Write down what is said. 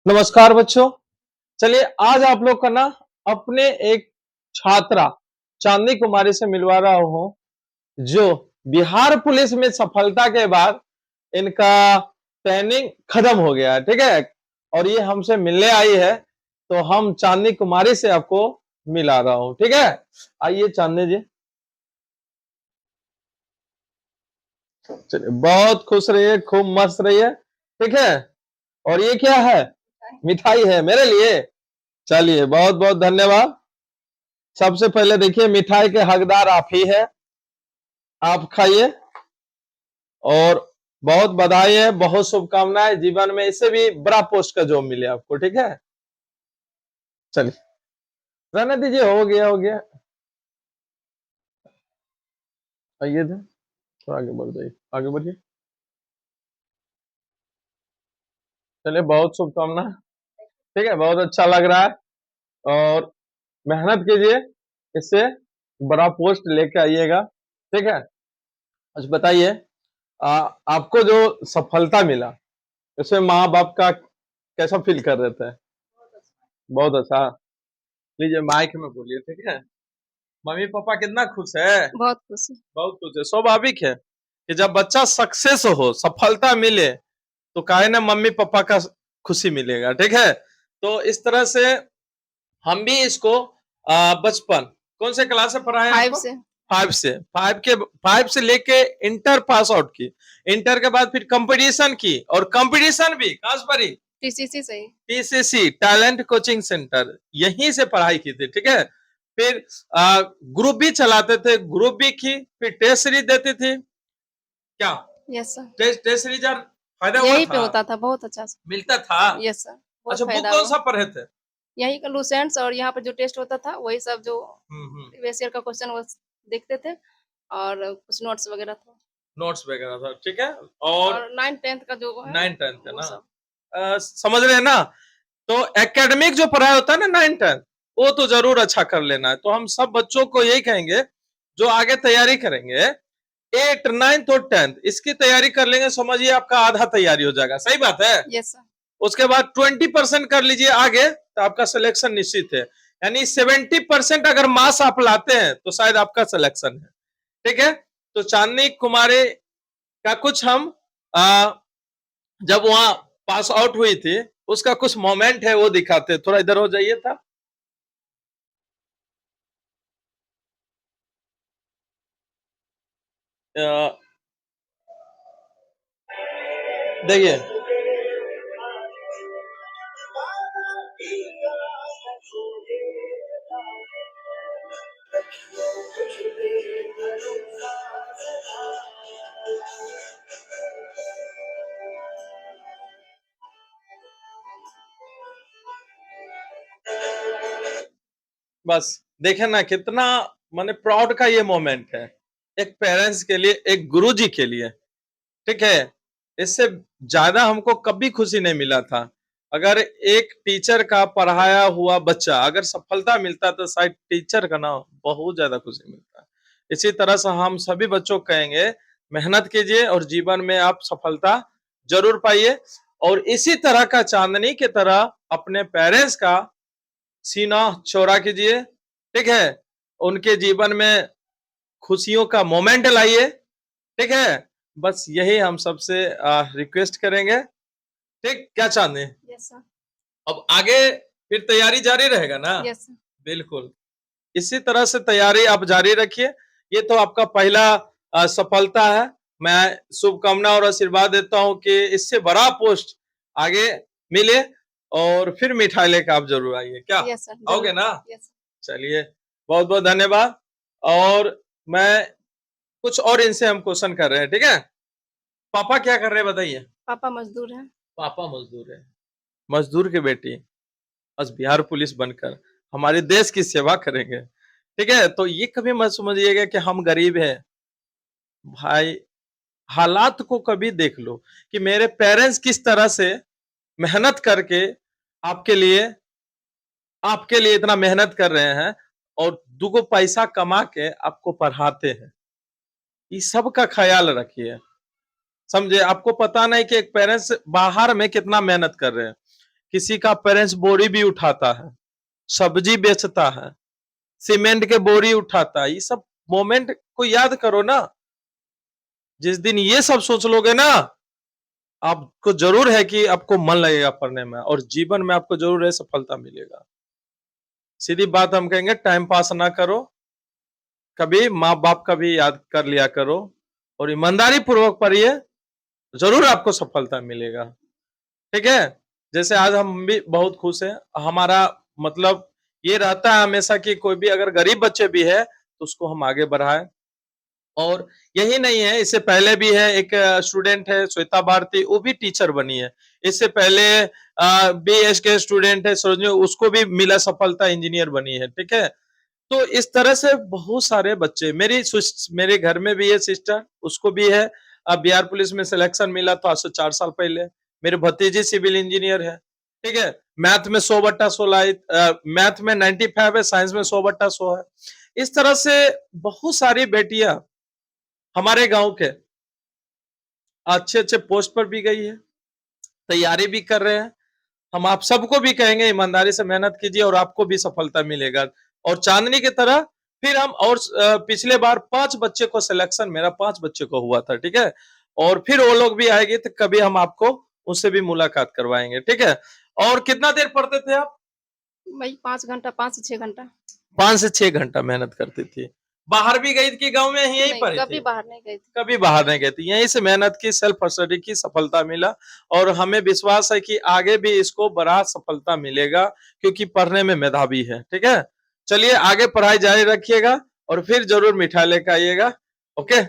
नमस्कार बच्चों। चलिए आज आप लोग का ना अपने एक छात्रा चांदनी कुमारी से मिलवा रहा हूं जो बिहार पुलिस में सफलता के बाद इनका ट्रेनिंग खत्म हो गया है। ठीक है, और ये हमसे मिलने आई है तो हम चांदनी कुमारी से आपको मिला रहा हूं। ठीक है, आइए चांदनी जी। चलिए, बहुत खुश रहिए, खूब मस्त रहिए। ठीक है, और ये क्या है? मिठाई है मेरे लिए। चलिए, बहुत बहुत धन्यवाद। सबसे पहले देखिए, मिठाई के हकदार आप ही है, आप खाइए। और बहुत बधाई है, बहुत शुभकामनाएं, जीवन में इससे भी बड़ा पोस्ट का जॉब मिले आपको। ठीक है, चलिए रहने दीजिए, हो गया हो गया। आइए थे, थोड़ा आगे बढ़ जाइए, आगे बढ़िए। चलिए, बहुत शुभकामनाएं। ठीक है, बहुत अच्छा लग रहा है और मेहनत कीजिए, इससे बड़ा पोस्ट लेके आइएगा। ठीक है, अच्छा बताइए, आपको जो सफलता मिला उसमें माँ बाप का कैसा फील कर रहे थे? बहुत अच्छा। लीजिए माइक में बोलिए। ठीक है, मम्मी पापा कितना खुश है? बहुत खुश है। बहुत खुश है। स्वाभाविक है कि जब बच्चा सक्सेस हो, सफलता मिले, तो काहे ना मम्मी पापा का खुशी मिलेगा। ठीक है, तो इस तरह से हम भी इसको बचपन कौन से क्लास से पढ़ाए फाइव आपको? से फाइव से लेके इंटर पास आउट की। इंटर के बाद फिर कंपटीशन की, और कंपटीशन भी कहां से पढ़ी? टीसीसी से ही। टीसीसी, टैलेंट कोचिंग सेंटर, यहीं से पढ़ाई की थी। ठीक है, फिर ग्रुप भी चलाते थे, ग्रुप भी की, फिर टेस्ट सीरीज देती थी। क्या यस सर, टेस्ट सीरीज यार फायदा हुआ यहीं पे था? होता था, बहुत अच्छा से। मिलता था? यस सर, बहुत अच्छा, बुक फायदा कौन हुआ। सा पढ़े थे? यहीं का लूसेंट्स और यहाँ पे जो टेस्ट होता था वही सब जो हम्म। प्रीवियस ईयर का क्वेश्चन वो देखते थे और कुछ नोट्स वगैरह था। नोट्स वगैरह था। ठीक है, और और 9th 10th का जो है 9th 10th है वो ना? सब। समझ रहे हैं ना? तो एकेडमिक जो पढ़ाई होता है ना 9th 10th, वो तो जरूर अच्छा कर लेना है। तो हम सब बच्चों को यही कहेंगे जो आगे तैयारी करेंगे, 8th 9th और 10th इसकी तैयारी कर लेंगे, समझिए आपका आधा तैयारी हो जाएगा। सही बात है? Yes sir. उसके बाद 20% कर लीजिए आगे, तो आपका सिलेक्शन निश्चित है। यानी 70% अगर मार्क्स आप लाते हैं तो शायद आपका सिलेक्शन है। ठीक है, तो चांदनी कुमारी का कुछ हम जब वहां पास आउट हुई थी उसका कुछ मोमेंट है वो दिखाते। थोड़ा इधर हो जाइए था। देखिए, बस देखे ना कितना माने प्राउड का ये मोमेंट है, एक पेरेंट्स के लिए, एक गुरुजी के लिए। ठीक है, इससे ज्यादा हमको कभी खुशी नहीं मिला था। अगर एक टीचर का पढ़ाया हुआ बच्चा अगर सफलता मिलता तो शायद टीचर का ना बहुत ज्यादा खुशी मिलता। इसी तरह से हम सभी बच्चों को कहेंगे, मेहनत कीजिए और जीवन में आप सफलता जरूर पाइए। और इसी तरह का चांदनी की तरह अपने पेरेंट्स का सीना चौड़ा कीजिए। ठीक है, उनके जीवन में खुशियों का मोमेंट लाइए। ठीक है, बस यही हम सबसे रिक्वेस्ट करेंगे। ठीक, क्या चाहते हैं? Yes sir. अब आगे फिर तैयारी जारी रहेगा ना? Yes sir. बिल्कुल, इसी तरह से तैयारी आप जारी रखिए। ये तो आपका पहला सफलता है। मैं शुभकामना और आशीर्वाद देता हूं कि इससे बड़ा पोस्ट आगे मिले, और फिर मिठाई लेकर आप जरूर आइए। क्या यस सर, आओगे जरूर। ना? यस। चलिए, बहुत बहुत धन्यवाद। और मैं कुछ और इनसे हम क्वेश्चन कर रहे हैं। ठीक है, पापा क्या कर रहे हैं बताइए? पापा मजदूर हैं। पापा मजदूर है। मजदूर की बेटी बस बिहार पुलिस बनकर हमारे देश की सेवा करेंगे। ठीक है, तो ये कभी मत समझिएगा कि हम गरीब हैं। भाई, हालात को कभी देख लो कि मेरे पेरेंट्स किस तरह से मेहनत करके आपके लिए आपके लिए इतना मेहनत कर रहे हैं, और दुगो पैसा कमा के आपको पढ़ाते हैं। इस सब का ख्याल रखिए। समझे? आपको पता नहीं कि एक पेरेंट्स बाहर में कितना मेहनत कर रहे हैं। किसी का पेरेंट्स बोरी भी उठाता है, सब्जी बेचता है, सीमेंट के बोरी उठाता है। ये सब मोमेंट को याद करो ना। जिस दिन ये सब सोच लोगे ना, आपको जरूर है कि आपको मन लगेगा पढ़ने में और जीवन में आपको जरूर है सफलता मिलेगा। सीधी बात हम कहेंगे, टाइम पास ना करो, कभी माँ बाप का भी याद कर लिया करो और ईमानदारी पूर्वक पढ़िए, जरूर आपको सफलता मिलेगा। ठीक है। जैसे आज हम भी बहुत खुश हैं, हमारा मतलब ये रहता है हमेशा कि कोई भी अगर गरीब बच्चे भी है तो उसको हम आगे बढ़ाएं। और यही नहीं है, इससे पहले भी है एक स्टूडेंट है श्वेता भारती, वो भी टीचर बनी है। इससे पहले बीएस के स्टूडेंट है सरोजनी, उसको भी मिला सफलता, इंजीनियर बनी है। ठीक है। तो इस तरह से बहुत सारे बच्चे, मेरे घर में भी है सिस्टर, उसको भी है अब बिहार पुलिस में सिलेक्शन मिला तो आज से 4 साल पहले। मेरे भतीजी सिविल इंजीनियर है। ठीक है। मैथ में 100/16, मैथ में 95 है, साइंस में 100/100 है। इस तरह से बहुत सारी बेटियां हमारे गांव के अच्छे अच्छे पोस्ट पर भी गई है, तैयारी भी कर रहे हैं। हम आप सबको भी कहेंगे ईमानदारी से मेहनत कीजिए और आपको भी सफलता मिलेगा। और चांदनी की तरह फिर हम और पिछले बार 5 बच्चे को सिलेक्शन, मेरा 5 बच्चे को हुआ था। ठीक है। और फिर वो लोग भी आएंगे तो कभी हम आपको उससे भी मुलाकात करवाएंगे। ठीक है। और कितना देर पढ़ते थे आप? वही 5 घंटा, 5 से 6 घंटा। 5 से 6 घंटा मेहनत करती थी। बाहर भी गई थी गांव में, यहीं नहीं, पर ही कभी थी? बाहर नहीं गई थी। कभी बाहर नहीं गई थी, यहीं से मेहनत की, सेल्फ स्टडी की, सफलता मिला। और हमें विश्वास है कि आगे भी इसको बड़ा सफलता मिलेगा क्योंकि पढ़ने में मेधावी है। ठीक है। चलिए आगे पढ़ाई जारी रखिएगा और फिर जरूर मिठाई लेकर आइएगा। ओके।